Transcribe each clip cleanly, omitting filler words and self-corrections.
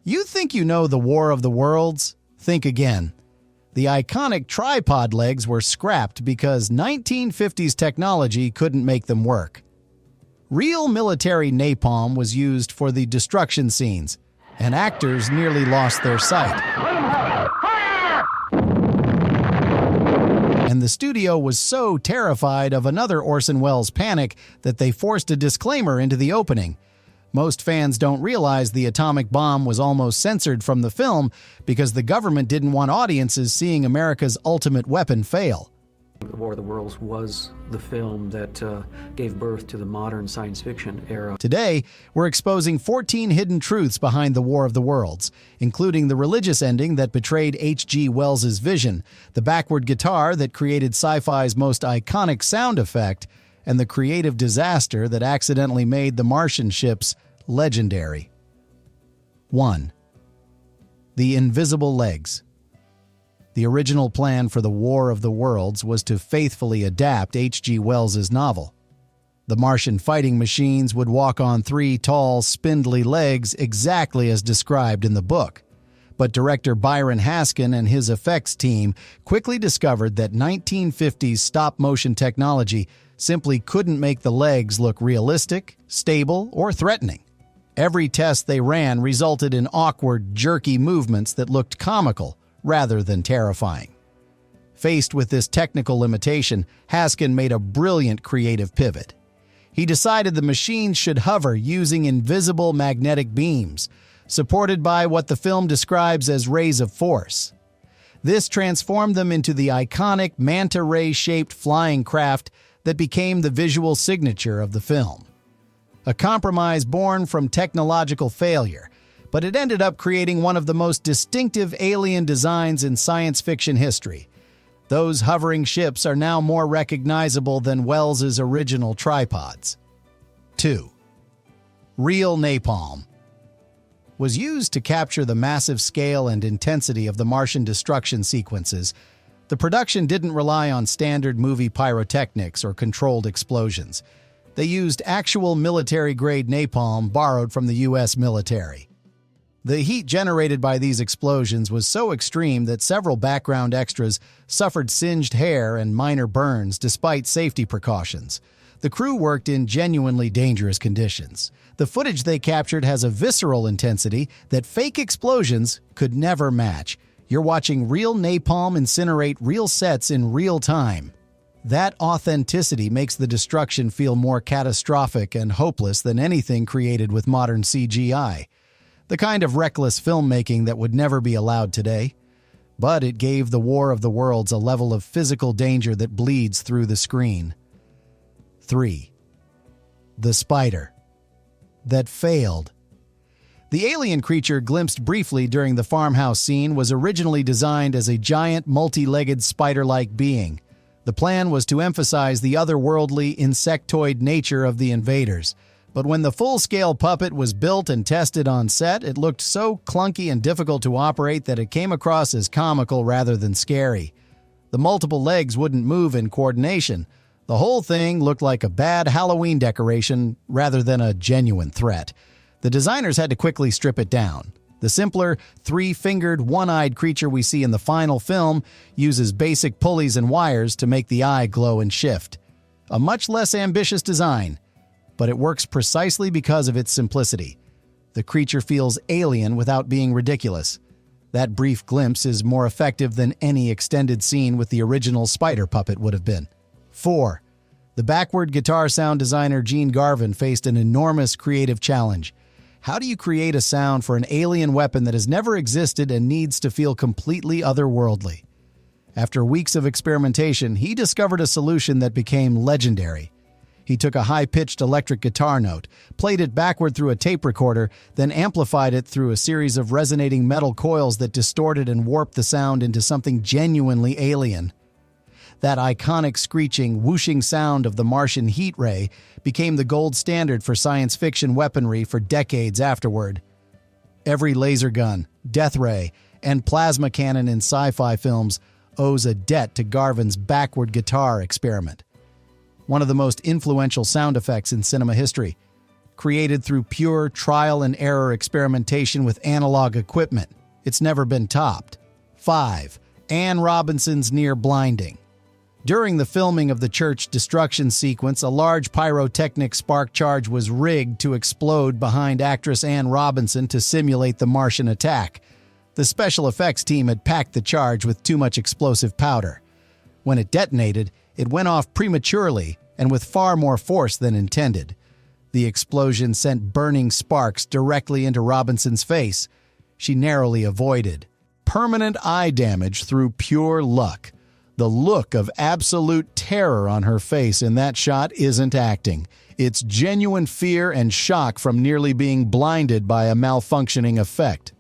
You think you know the War of the Worlds? Think again. The iconic tripod legs were scrapped because 1950s technology couldn't make them work. Real military napalm was used for the destruction scenes, and actors nearly lost their sight. And the studio was so terrified of another Orson Welles panic that they forced a disclaimer into the opening. Most fans don't realize the atomic bomb was almost censored from the film because the government didn't want audiences seeing America's ultimate weapon fail. The War of the Worlds was the film that gave birth to the modern science fiction era. Today, we're exposing 14 hidden truths behind the War of the Worlds, including the religious ending that betrayed H.G. Wells's vision, the backward guitar that created sci-fi's most iconic sound effect, and the creative disaster that accidentally made the Martian ships legendary. 1. The invisible legs. The original plan for the War of the Worlds was to faithfully adapt H.G. Wells's novel. The Martian fighting machines would walk on 3 tall, spindly legs exactly as described in the book. But director Byron Haskin and his effects team quickly discovered that 1950s stop-motion technology simply couldn't make the legs look realistic, stable, or threatening. Every test they ran resulted in awkward, jerky movements that looked comical rather than terrifying. Faced with this technical limitation, Haskin made a brilliant creative pivot. He decided the machines should hover using invisible magnetic beams, supported by what the film describes as rays of force. This transformed them into the iconic manta ray-shaped flying craft that became the visual signature of the film. A compromise born from technological failure, but it ended up creating one of the most distinctive alien designs in science fiction history. Those hovering ships are now more recognizable than Wells's original tripods. 2. Real napalm. Was used to capture the massive scale and intensity of the Martian destruction sequences. The production didn't rely on standard movie pyrotechnics or controlled explosions. They used actual military-grade napalm borrowed from the U.S. military. The heat generated by these explosions was so extreme that several background extras suffered singed hair and minor burns despite safety precautions. The crew worked in genuinely dangerous conditions. The footage they captured has a visceral intensity that fake explosions could never match. You're watching real napalm incinerate real sets in real time. That authenticity makes the destruction feel more catastrophic and hopeless than anything created with modern CGI. The kind of reckless filmmaking that would never be allowed today. But it gave the War of the Worlds a level of physical danger that bleeds through the screen. 3. The spider. That failed. The alien creature glimpsed briefly during the farmhouse scene was originally designed as a giant, multi-legged spider-like being. The plan was to emphasize the otherworldly, insectoid nature of the invaders. But when the full-scale puppet was built and tested on set, it looked so clunky and difficult to operate that it came across as comical rather than scary. The multiple legs wouldn't move in coordination. The whole thing looked like a bad Halloween decoration rather than a genuine threat. The designers had to quickly strip it down. The simpler, 3-fingered, one-eyed creature we see in the final film uses basic pulleys and wires to make the eye glow and shift. A much less ambitious design, but it works precisely because of its simplicity. The creature feels alien without being ridiculous. That brief glimpse is more effective than any extended scene with the original spider puppet would have been. 4. The backward guitar sound designer Gene Garvin faced an enormous creative challenge. How do you create a sound for an alien weapon that has never existed and needs to feel completely otherworldly? After weeks of experimentation, he discovered a solution that became legendary. He took a high-pitched electric guitar note, played it backward through a tape recorder, then amplified it through a series of resonating metal coils that distorted and warped the sound into something genuinely alien. That iconic screeching, whooshing sound of the Martian heat ray became the gold standard for science fiction weaponry for decades afterward. Every laser gun, death ray, and plasma cannon in sci-fi films owes a debt to Garvin's backward guitar experiment. One of the most influential sound effects in cinema history. created through pure trial-and-error experimentation with analog equipment. It's never been topped. 5. Anne Robinson's near blinding. During the filming of the church destruction sequence, a large pyrotechnic spark charge was rigged to explode behind actress Anne Robinson to simulate the Martian attack. The special effects team had packed the charge with too much explosive powder. When it detonated, it went off prematurely and with far more force than intended. The explosion sent burning sparks directly into Robinson's face. She narrowly avoided permanent eye damage through pure luck. The look of absolute terror on her face in that shot isn't acting. It's genuine fear and shock from nearly being blinded by a malfunctioning effect.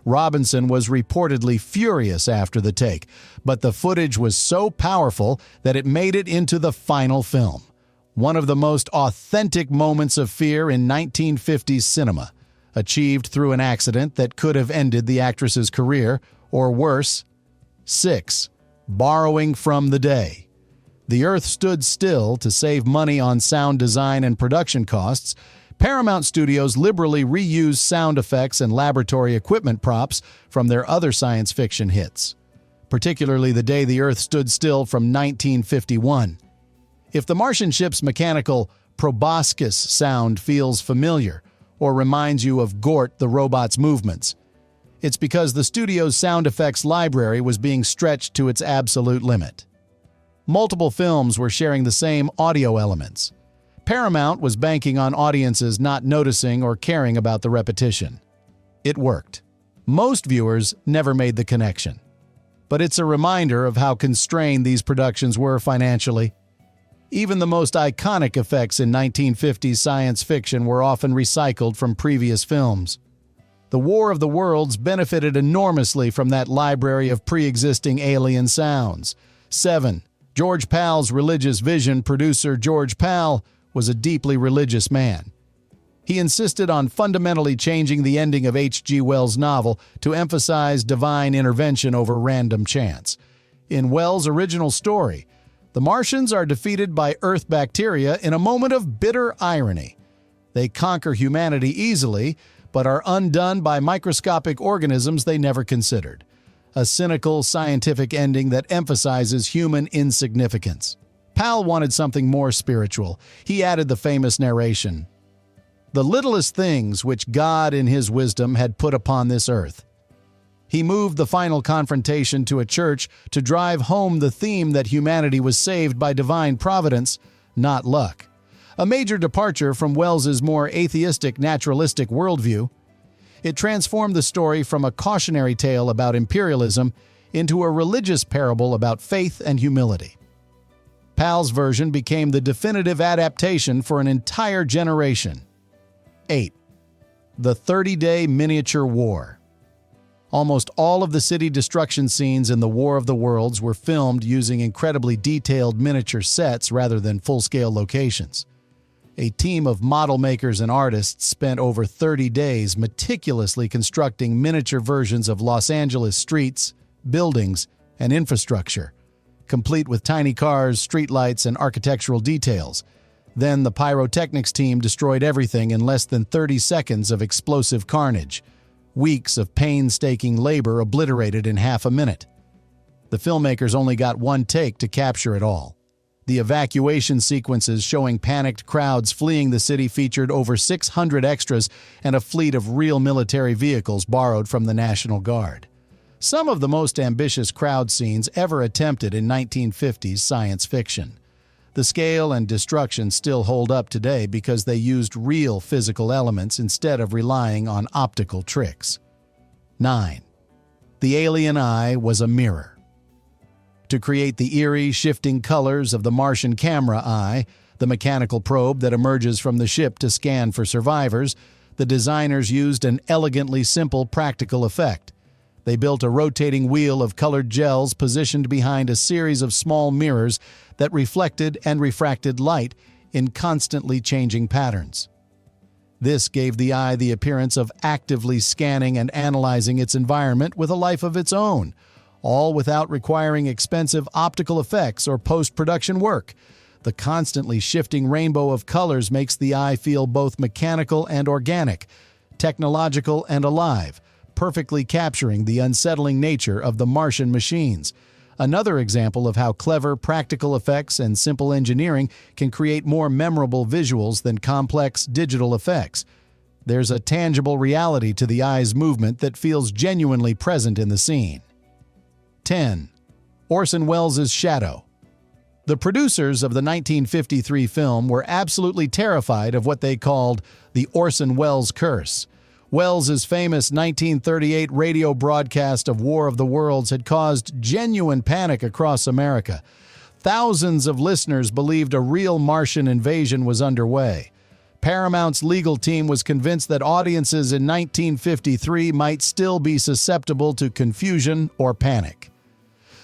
Robinson was reportedly furious after the take, but the footage was so powerful that it made it into the final film. One of the most authentic moments of fear in 1950s cinema, achieved through an accident that could have ended the actress's career, or worse. 6. Borrowing from the day. The Earth stood still to save money on sound design and production costs. Paramount Studios liberally reused sound effects and laboratory equipment props from their other science fiction hits, particularly The Day the Earth Stood Still from 1951. If the Martian ship's mechanical proboscis sound feels familiar or reminds you of Gort the robot's movements, it's because the studio's sound effects library was being stretched to its absolute limit. Multiple films were sharing the same audio elements. Paramount was banking on audiences not noticing or caring about the repetition. It worked. Most viewers never made the connection. But it's a reminder of how constrained these productions were financially. Even the most iconic effects in 1950s science fiction were often recycled from previous films. The War of the Worlds benefited enormously from that library of pre-existing alien sounds. 7. George Pal's religious vision. Producer George Pal was a deeply religious man. He insisted on fundamentally changing the ending of H.G. Wells' novel to emphasize divine intervention over random chance. In Wells' original story, the Martians are defeated by Earth bacteria in a moment of bitter irony. They conquer humanity easily, but are undone by microscopic organisms they never considered. A cynical, scientific ending that emphasizes human insignificance. Pal wanted something more spiritual. He added the famous narration, "The littlest things which God in his wisdom had put upon this earth." He moved the final confrontation to a church to drive home the theme that humanity was saved by divine providence, not luck. A major departure from Wells's more atheistic, naturalistic worldview. It transformed the story from a cautionary tale about imperialism into a religious parable about faith and humility. Pal's version became the definitive adaptation for an entire generation. 8. The 30-Day Miniature War. Almost all of the city destruction scenes in the War of the Worlds were filmed using incredibly detailed miniature sets rather than full-scale locations. A team of model makers and artists spent over 30 days meticulously constructing miniature versions of Los Angeles streets, buildings, and infrastructure, complete with tiny cars, streetlights, and architectural details. Then the pyrotechnics team destroyed everything in less than 30 seconds of explosive carnage. Weeks of painstaking labor obliterated in half a minute. The filmmakers only got one take to capture it all. The evacuation sequences showing panicked crowds fleeing the city featured over 600 extras and a fleet of real military vehicles borrowed from the National Guard. Some of the most ambitious crowd scenes ever attempted in 1950s science fiction. The scale and destruction still hold up today because they used real physical elements instead of relying on optical tricks. 9. The alien eye was a mirror. To create the eerie, shifting colors of the Martian camera eye, the mechanical probe that emerges from the ship to scan for survivors, the designers used an elegantly simple practical effect. They built a rotating wheel of colored gels positioned behind a series of small mirrors that reflected and refracted light in constantly changing patterns. This gave the eye the appearance of actively scanning and analyzing its environment with a life of its own, all without requiring expensive optical effects or post-production work. The constantly shifting rainbow of colors makes the eye feel both mechanical and organic, technological and alive, perfectly capturing the unsettling nature of the Martian machines. Another example of how clever practical effects and simple engineering can create more memorable visuals than complex digital effects. There's a tangible reality to the eye's movement that feels genuinely present in the scene. 10. Orson Welles' shadow. The producers of the 1953 film were absolutely terrified of what they called the Orson Welles curse. Welles' famous 1938 radio broadcast of War of the Worlds had caused genuine panic across America. Thousands of listeners believed a real Martian invasion was underway. Paramount's legal team was convinced that audiences in 1953 might still be susceptible to confusion or panic.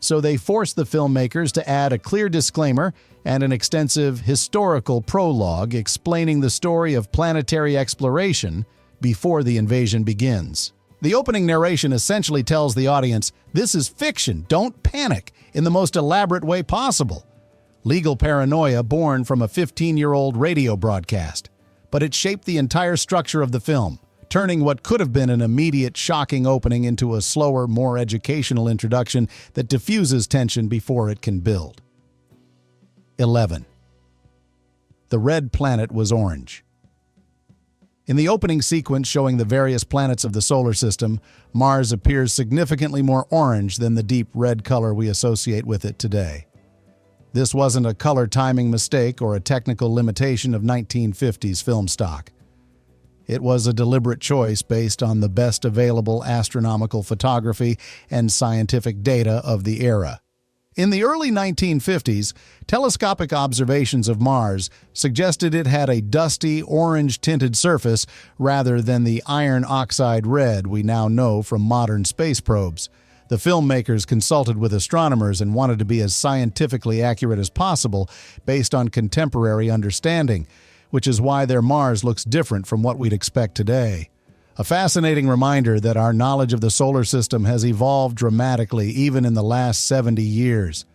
So they forced the filmmakers to add a clear disclaimer and an extensive historical prologue explaining the story of planetary exploration before the invasion begins. The opening narration essentially tells the audience, "This is fiction, don't panic," in the most elaborate way possible. Legal paranoia born from a 15-year-old radio broadcast. But it shaped the entire structure of the film, turning what could have been an immediate, shocking opening into a slower, more educational introduction that diffuses tension before it can build. 11. The red planet was orange. In the opening sequence showing the various planets of the solar system, Mars appears significantly more orange than the deep red color we associate with it today. This wasn't a color timing mistake or a technical limitation of 1950s film stock. It was a deliberate choice based on the best available astronomical photography and scientific data of the era. In the early 1950s, telescopic observations of Mars suggested it had a dusty, orange-tinted surface rather than the iron oxide red we now know from modern space probes. The filmmakers consulted with astronomers and wanted to be as scientifically accurate as possible based on contemporary understanding, which is why their Mars looks different from what we'd expect today. A fascinating reminder that our knowledge of the solar system has evolved dramatically even in the last 70 years.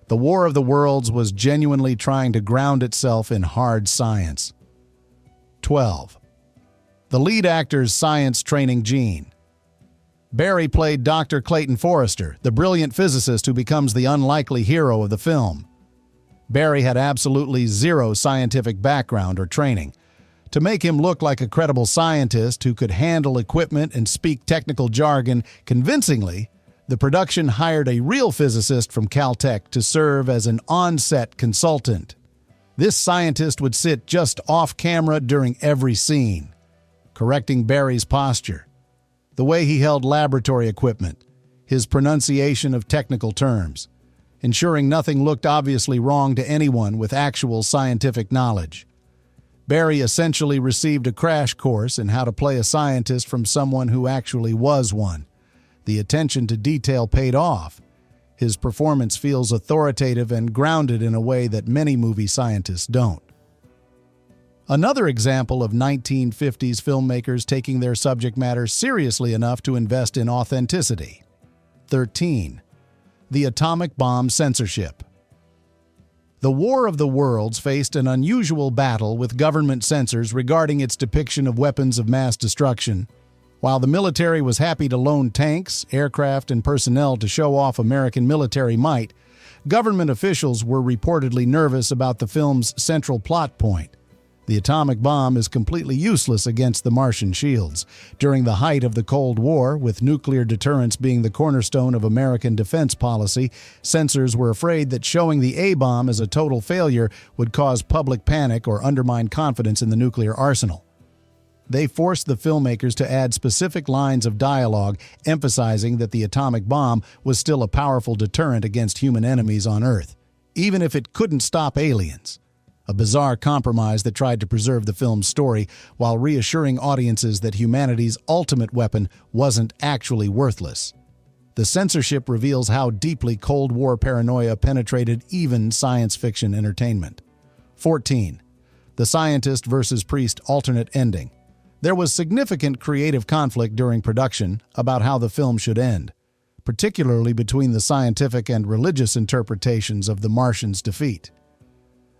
The War of the Worlds was genuinely trying to ground itself in hard science. 12. The lead actor's science training gene. Barry played Dr. Clayton Forrester, the brilliant physicist who becomes the unlikely hero of the film. Barry had absolutely zero scientific background or training. To make him look like a credible scientist who could handle equipment and speak technical jargon convincingly, the production hired a real physicist from Caltech to serve as an on-set consultant. This scientist would sit just off-camera during every scene, correcting Barry's posture, the way he held laboratory equipment, his pronunciation of technical terms, ensuring nothing looked obviously wrong to anyone with actual scientific knowledge. Barry essentially received a crash course in how to play a scientist from someone who actually was one. The attention to detail paid off. His performance feels authoritative and grounded in a way that many movie scientists don't. Another example of 1950s filmmakers taking their subject matter seriously enough to invest in authenticity. 13. The atomic bomb censorship. The War of the Worlds faced an unusual battle with government censors regarding its depiction of weapons of mass destruction. While the military was happy to loan tanks, aircraft, and personnel to show off American military might, government officials were reportedly nervous about the film's central plot point. The atomic bomb is completely useless against the Martian shields. During the height of the Cold War, with nuclear deterrence being the cornerstone of American defense policy, censors were afraid that showing the A-bomb as a total failure would cause public panic or undermine confidence in the nuclear arsenal. They forced the filmmakers to add specific lines of dialogue emphasizing that the atomic bomb was still a powerful deterrent against human enemies on Earth, even if it couldn't stop aliens. A bizarre compromise that tried to preserve the film's story while reassuring audiences that humanity's ultimate weapon wasn't actually worthless. The censorship reveals how deeply Cold War paranoia penetrated even science fiction entertainment. 14. The scientist versus priest alternate ending. There was significant creative conflict during production about how the film should end, particularly between the scientific and religious interpretations of the Martians' defeat.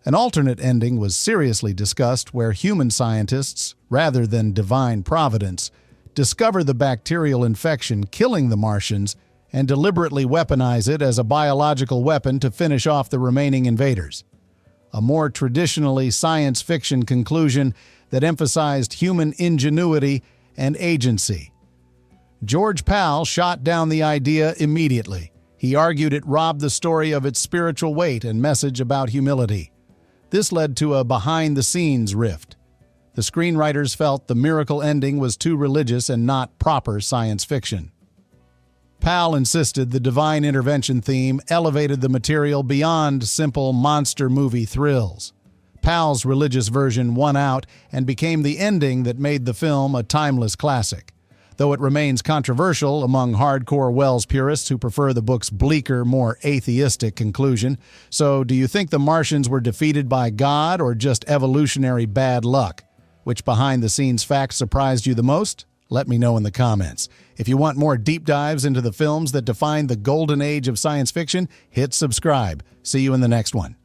An alternate ending was seriously discussed where human scientists, rather than divine providence, discover the bacterial infection killing the Martians and deliberately weaponize it as a biological weapon to finish off the remaining invaders. A more traditionally science fiction conclusion that emphasized human ingenuity and agency. George Pal shot down the idea immediately. He argued it robbed the story of its spiritual weight and message about humility. This led to a behind-the-scenes rift. The screenwriters felt the miracle ending was too religious and not proper science fiction. Pal insisted the divine intervention theme elevated the material beyond simple monster movie thrills. Pal's religious version won out and became the ending that made the film a timeless classic, though it remains controversial among hardcore Wells purists who prefer the book's bleaker, more atheistic conclusion. So, do you think the Martians were defeated by God or just evolutionary bad luck? Which behind-the-scenes fact surprised you the most? Let me know in the comments. If you want more deep dives into the films that define the golden age of science fiction, hit subscribe. See you in the next one.